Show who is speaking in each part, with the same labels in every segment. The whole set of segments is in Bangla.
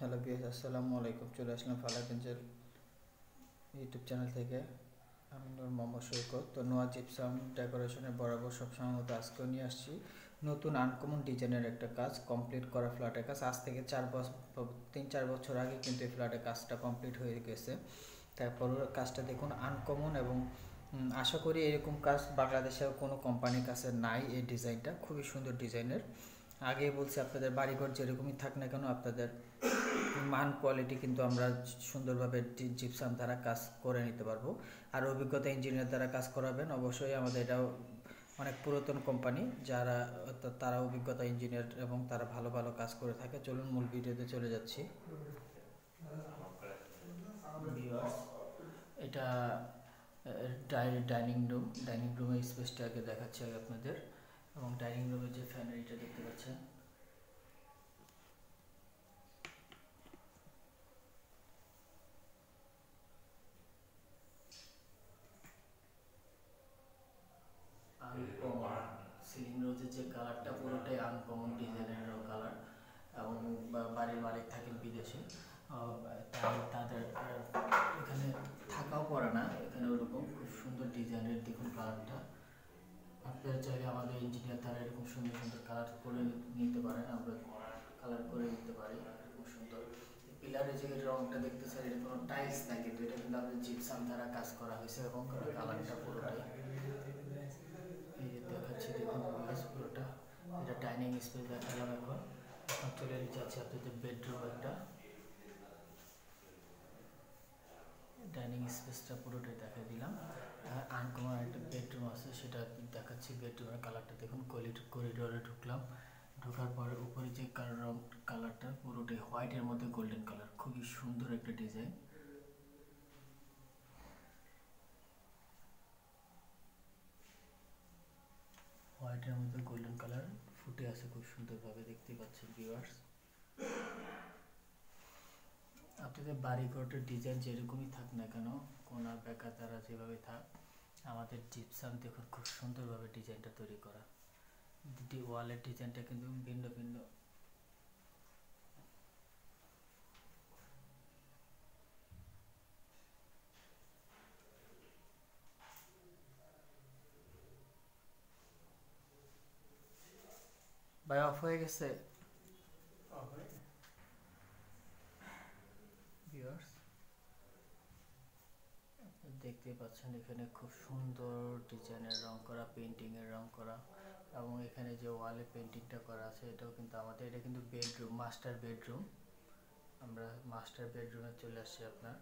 Speaker 1: হ্যালো বিয়াস, আসসালামু আলাইকুম। চলে আসলাম ফালাকেঞ্জের ইউটিউব চ্যানেল থেকে। আমি নূর মোহাম্মদ সৈকত। তো নোয়া জিপসাম ডেকোরেশনের বরাবর সবসময় মতো আজকেও নিয়ে আসছি নতুন আনকমন ডিজাইনের একটা কাজ, কমপ্লিট করা ফ্ল্যাটের কাজ। আজ থেকে 3-4 বছর আগে কিন্তু এই ফ্ল্যাটের কাজটা কমপ্লিট হয়ে গেছে। তারপর কাজটা দেখুন, আনকমন এবং আশা করি এরকম কাজ বাংলাদেশের কোনো কোম্পানির কাছে নাই। এই ডিজাইনটা খুবই সুন্দর ডিজাইনের। আগেই বলছি, আপনাদের বাড়িঘর যেরকমই থাক না কেন, আপনাদের মান কোয়ালিটি কিন্তু আমরা সুন্দরভাবে জিপসাম দ্বারা কাজ করে নিতে পারবো। আর অভিজ্ঞতা ইঞ্জিনিয়ার দ্বারা কাজ করাবেন অবশ্যই। আমাদের এটাও অনেক পুরাতন কোম্পানি, যারা তারা অভিজ্ঞতা ইঞ্জিনিয়ার এবং তারা ভালো ভালো কাজ করে থাকে। চলুন মূল ভিডিওতে চলে যাচ্ছি। এটা ডাইনিং রুমের স্পেসটা আগে দেখাচ্ছি আগে আপনাদের। এবং ডাইনিং রুমের যে ফ্যানের এটা দেখতে পাচ্ছেন, সিলিং রোজের যে কালারটা পুরোটাই আনকমন ডিজাইনের কালার। এবং বাড়ির মালিক থাকেন বিদেশে, তাদের এখানে থাকাও পড়ে না। এখানে ওরকম খুব সুন্দর ডিজাইনের দেখুন কালারটা। আপনারা চাইলে আমাদের ইঞ্জিনিয়ার দ্বারা এরকম সুন্দর সুন্দর কালার করে নিতে পারেন। আমরা কালার করে নিতে পারি এরকম সুন্দর। পিলারের যে রংটা দেখতেছেন, এটা কোনো টাইলস না, কিন্তু এটা কিন্তু আমাদের জিপসাম দ্বারা কাজ করা হয়েছে এবং কালারটা পুরোটাই এই যে দেখাচ্ছি দেখুন পুরোটা। এটা ডাইনিং স্পেস দেখালাম। এখন চলে যাচ্ছে আপনাদের বেডরুম। একটা ডাইনিং স্পেসটা পুরোটাই দেখা দিলাম। আনকমন একটা বেডরুম আছে, সেটা দেখাচ্ছি। বেডরুমের কালারটা দেখুন। করিডোরে ঢুকলাম, ঢোকার পরে উপরে যে কালারটা পুরোটাই হোয়াইটের মধ্যে গোল্ডেন কালার, খুবই সুন্দর একটা ডিজাইন। হোয়াইটের মধ্যে গোল্ডেন কালার ফুটে আছে খুব সুন্দরভাবে, দেখতে পাচ্ছেন ভিউয়ার্স। আপনাদের বাড়িঘরের ডিজাইন যেরকমই থাক না কেন, কোনা বেকা তারা যেভাবে থাক, আমাদের জিপসাম দেখুন খুব সুন্দরভাবে ডিজাইনটা তৈরি করা। ওয়ালের ডিজাইনটা কিন্তু ভিন্ন ভিন্ন। ভাই অফ হয়ে গেছে ভিউয়ার্স, দেখতে পাচ্ছেন এখানে খুব সুন্দর ডিজাইনের রং করা, পেন্টিংয়ের রং করা। এবং এখানে যে ওয়ালে পেন্টিংটা করা আছে, এটাও কিন্তু আমাদের, এটা কিন্তু বেডরুম, মাস্টার বেডরুম। আমরা মাস্টার বেডরুমে চলে আসছি আপনার।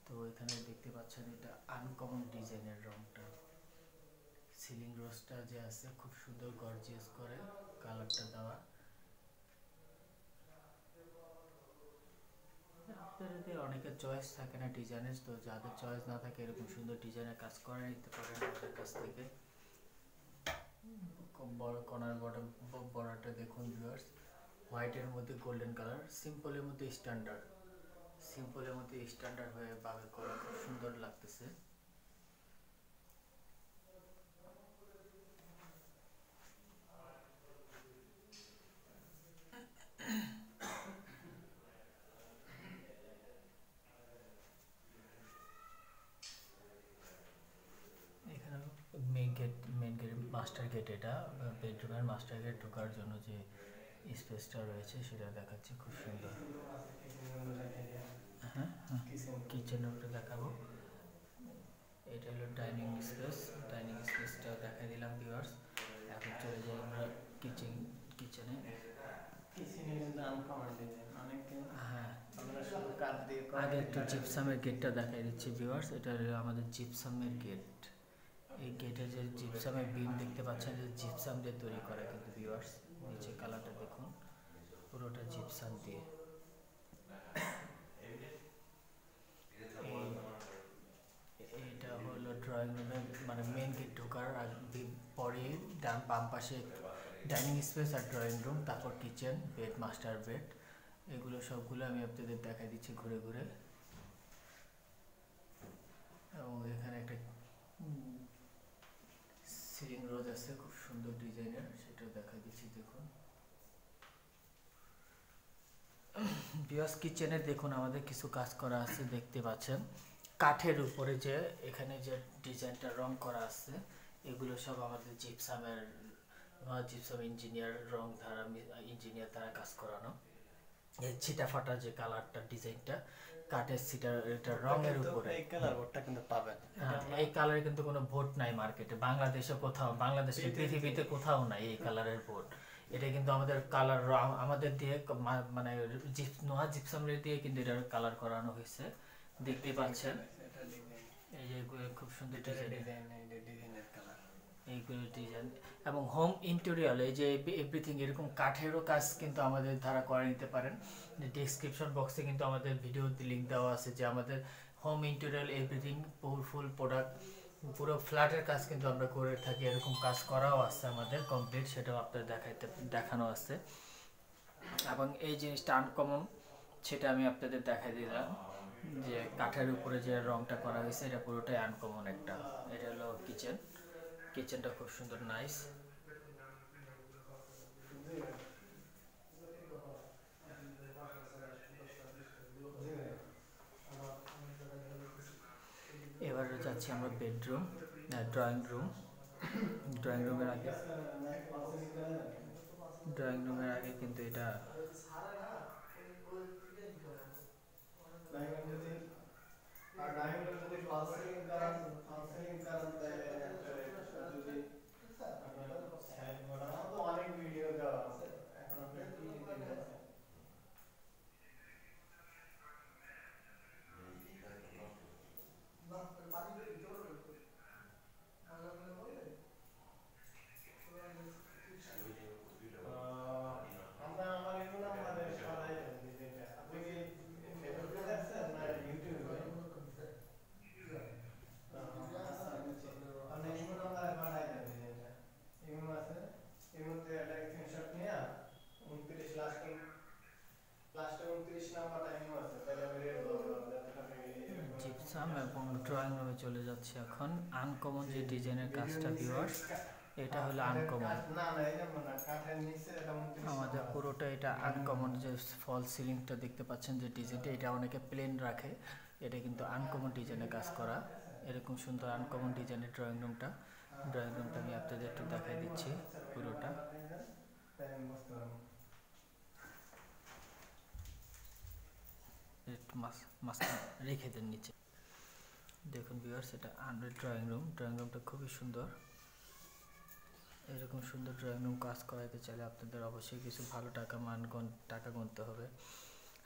Speaker 1: তো এখানে দেখতে পাচ্ছেন এটা আনকমন ডিজাইনের রংটা। সিলিং রোজটা যে আছে খুব সুন্দর গর্জিয়াস করে কালারটা দেওয়া। আপনাদের অনেকের চয়েস থাকে না ডিজাইনের, তো যাদের চয়েস না থাকে এরকম সুন্দর ডিজাইনের কাজ করে নিতে পারেন আমাদের কাছ থেকে। বড় কর্নার বর্ডারটা দেখুন ভিউয়ার্স, হোয়াইটের মধ্যে গোল্ডেন কালার, সিম্পলের মধ্যে স্ট্যান্ডার্ড হয়ে ভাবে করা, খুব সুন্দর লাগতেছে। এখানে মেন গেট মাস্টার গেট, এটা বেডরুমের মাস্টার গেট ঢোকার জন্য যে স্পেসটা রয়েছে সেটা দেখাচ্ছে খুব সুন্দর। হ্যাঁ হ্যাঁ, কিচেনটা দেখাবো। এটা হলো ডাইনিং স্পেসটা দেখা দিলাম ভিউয়ার্স। এখন চলে যাই আমরা কিচেনে। হ্যাঁ, আগে একটু জিপসামের গেটটা দেখাই দিচ্ছি ভিউয়ার্স। এটা হলো আমাদের জিপসামের গেট। এই গেটে যে জিপসামের বিম দেখতে পাচ্ছেন, যে জিপসাম দিয়ে তৈরি করা কিন্তু ভিউয়ার্স। নিচে কালারটা দেখুন, পুরোটা জিপসাম দিয়ে। এটা হলো ড্রয়িং রুমের মানে মেন গেট ঢোকার আর পরে বাম পাশে ডাইনিং স্পেস আর ড্রয়িং রুম, তারপর কিচেন, বেড, মাস্টার বেড। এগুলো সবগুলো আমি আপনাদের দেখাই দিচ্ছি ঘুরে ঘুরে। এবং এখানে একটা সিলিং রোজ আছে খুব সুন্দর ডিজাইনের, সেটাও দেখাই দিচ্ছি দেখুন। ভিউয়ার্স কিচেনে দেখুন আমাদের কিছু কাজ করা আছে, দেখতে পাচ্ছেন কাঠের উপরে যে এখানে যে ডিজাইনটা রং করা আছে এগুলো সব আমাদের জিপসামের জিপসাম ইঞ্জিনিয়ার রং দ্বারা ইঞ্জিনিয়ার দ্বারা কাজ করানো। এই ছিটা ফাটা যে কালারটা ডিজাইনটা কাঠের ছিটার এটা রঙের উপরে
Speaker 2: এই কালার বোর্ডটা কিন্তু পাবেন।
Speaker 1: এই কালারে কিন্তু কোনো বোর্ড নাই মার্কেটে, বাংলাদেশে কোথাও, বাংলাদেশে পৃথিবীতে কোথাও নাই এই কালারের বোর্ড। এটা কিন্তু আমাদের কালার আমাদের দিয়ে মানে নোয়া জিপসাম দিয়ে কিন্তু এটা কালার করানো হয়েছে, দেখতে পাচ্ছেন। এই যে খুব সুন্দর
Speaker 2: ডিজাইনের কালার,
Speaker 1: এইগুলো ডিজাইন এবং হোম ইন্টেরিয়র এই যে এভরিথিং এরকম কাঠেরও কাজ কিন্তু আমাদের দ্বারা করে নিতে পারেন। ডেসক্রিপশন বক্সে কিন্তু আমাদের ভিডিও লিঙ্ক দেওয়া আছে যে আমাদের home interior everything full product পুরো ফ্ল্যাটের কাজ কিন্তু আমরা করে থাকি, এরকম কাজ করাও আছে আমাদের কমপ্লিট, সেটাও আপনাদের দেখানো আছে। এবং এই জিনিসটা আনকমন সেটা আমি আপনাদের দেখাই দিলাম যে কাঠের উপরে যে রংটা করা হয়েছে এটা পুরোটাই আনকমন একটা। এটা হলো কিচেনটা খুব সুন্দর নাইস। এবারে যাচ্ছি আমরা বেডরুম, ড্রয়িং রুমের আগে কিন্তু এটা
Speaker 2: অনেক ভিডিও দেওয়া আছে এখন আপনি কি দিতে চাচ্ছেন? আমরা আমার ইউ নাম্বারে পাঠাই দেব ডিজাইনটা। আপনি কি ফেসবুকে দেখছেন না ইউটিউবে? আপনি ইউ নাম্বারে পাঠাই দেন ডিজাইনটা। ইউ আছে, ইউতে একটা স্ক্রিনশট নিয়ে 29 লাস্টে 29 নাম্বারটা ইউ আছে, তাহলে আমি রেট বলতে পারবো যতটা
Speaker 1: জিপসাম এবং ড্রয়িং রুমে চলে যাচ্ছে এখন। আনকমন যে ডিজাইনের কাজটা ভিউয়ার্স, এটা হলো আনকমন। আমাদের পুরোটা এটা আনকমন, যে ফল সিলিংটা দেখতে পাচ্ছেন যে ডিজাইনটা, এটা অনেকে প্লেন রাখে, এটা কিন্তু আনকমন ডিজাইনে কাজ করা। এরকম সুন্দর আনকমন ডিজাইনের ড্রয়িং রুমটা আমি আপনাদের একটু দেখাই দিচ্ছি পুরোটা। একটু মাঝখানে রেখে দেন নিচে। দেখুন ভিউয়ার্স এটা ড্রয়িং রুমটা খুবই সুন্দর। এরকম সুন্দর ড্রয়িং রুম কাজ করাইতে চাইলে আপনাদের অবশ্যই কিছু ভালো টাকা গুনতে হবে।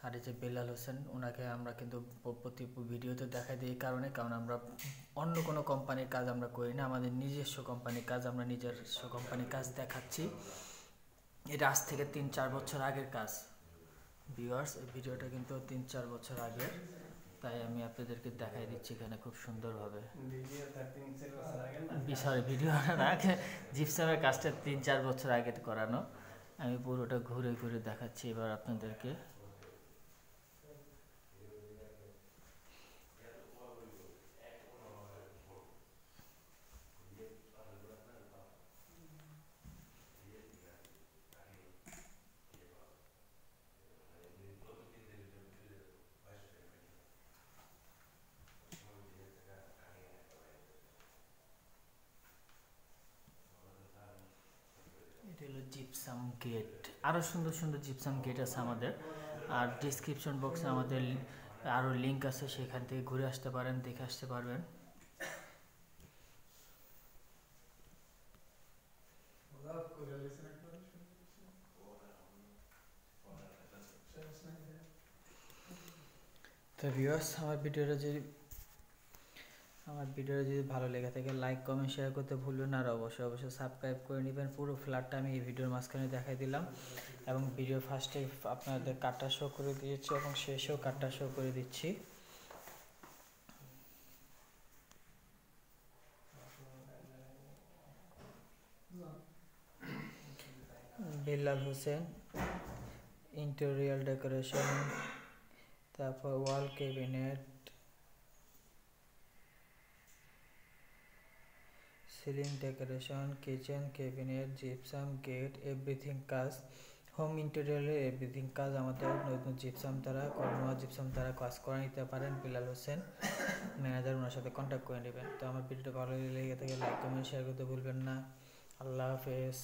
Speaker 1: আর এই যে বেলাল হোসেন, ওনাকে আমরা কিন্তু প্রতি ভিডিওতে দেখাই দিই কারণ আমরা অন্য কোনো কোম্পানির কাজ আমরা করি না, আমাদের নিজস্ব কোম্পানির কাজ, আমরা নিজস্ব কোম্পানির কাজ দেখাচ্ছি। এটা আজ থেকে 3-4 বছর আগের কাজ ভিউয়ার্স, এই ভিডিওটা কিন্তু 3-4 বছর আগের, তাই আমি আপনাদেরকে দেখাই দিচ্ছি এখানে খুব সুন্দরভাবে। ভিডিও না, জিপসামের কাজটা 3-4 বছর আগে করানো। আমি পুরোটা ঘুরে দেখাচ্ছি এবার আপনাদেরকে। এটা হলো জিপসাম গেট, আরও সুন্দর জিপসাম গেট আছে আমাদের। আর ডিসক্রিপশন বক্সে আমাদের আরও লিঙ্ক আছে, সেখান থেকে ঘুরে আসতে পারেন, দেখে আসতে পারবেন। তো ভিউয়ার্স আমার ভিডিওটা যদি ভালো লেগে থাকে লাইক কমেন্ট শেয়ার করতে ভুলবেন না, আর অবশ্যই সাবস্ক্রাইব করে নেবেন। পুরো ফ্ল্যাটটা আমি এই ভিডিওর মাঝখানে দেখাই দিলাম এবং ভিডিও ফার্স্টে আপনাদের কাটটা শো করে দিয়েছি এবং শেষেও কাটটা শো করে দিচ্ছি। বেলাল হোসেন, ইন্টেরিয়র ডেকোরেশন, তারপর wall cabinet, ceiling decoration, kitchen cabinet, gypsum gate, everything কাজ, হোম ইন্টেরিয়রে এভরিথিং কাজ আমাদের নতুন জিপসাম তারা নোয়া জিপসাম তারা কাজ করে নিতে পারেন। বিলাল হোসেন ম্যানেজার, ওনার সাথে কন্ট্যাক্ট করে নেবেন। তো আমার ভিডিওটা ভালো লেগে থাকে লাইক কমেন্ট শেয়ার করতে ভুলবেন না। আল্লাহ হাফেজ।